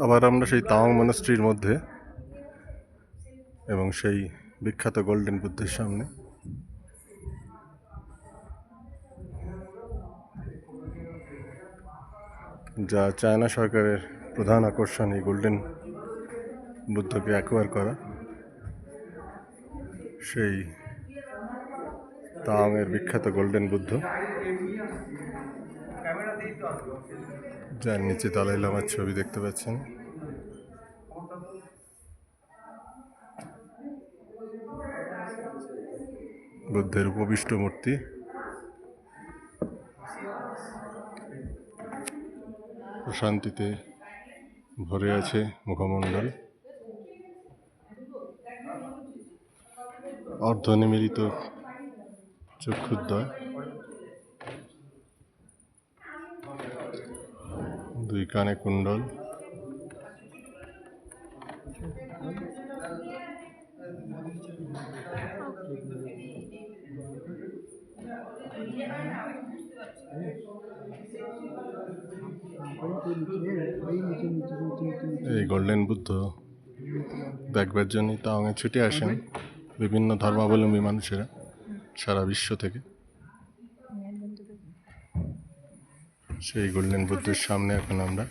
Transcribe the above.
আবার আমরা সেই তাওয়াং মনাস্ট্রির মধ্যে এবং সেই বিখ্যাত গোল্ডেন বুদ্ধের সামনে। যা চায়না সরকারের প্রধান আকর্ষণ, এই গোল্ডেন বুদ্ধকে অ্যাকোয়ার করা। সেই তাওয়াংয়ের বিখ্যাত গোল্ডেন বুদ্ধ, যার নিচে দালাই লামার ছবি দেখতে পাচ্ছেন। বুদ্ধের উপবিষ্ট মূর্তি, প্রশান্তিতে ভরে আছে মুখমণ্ডল, অর্ধনিমীলিত চক্ষুদ্বয়, দুই কানে কুণ্ডল, এই গোল্ডেন বুদ্ধ দেখবার জন্য তাওয়াংয়ে ছুটে আসেন বিভিন্ন ধর্মাবলম্বী মানুষেরা সারা বিশ্ব থেকে। সেই গোল্ডেন বুদ্ধের সামনে এখন আমরা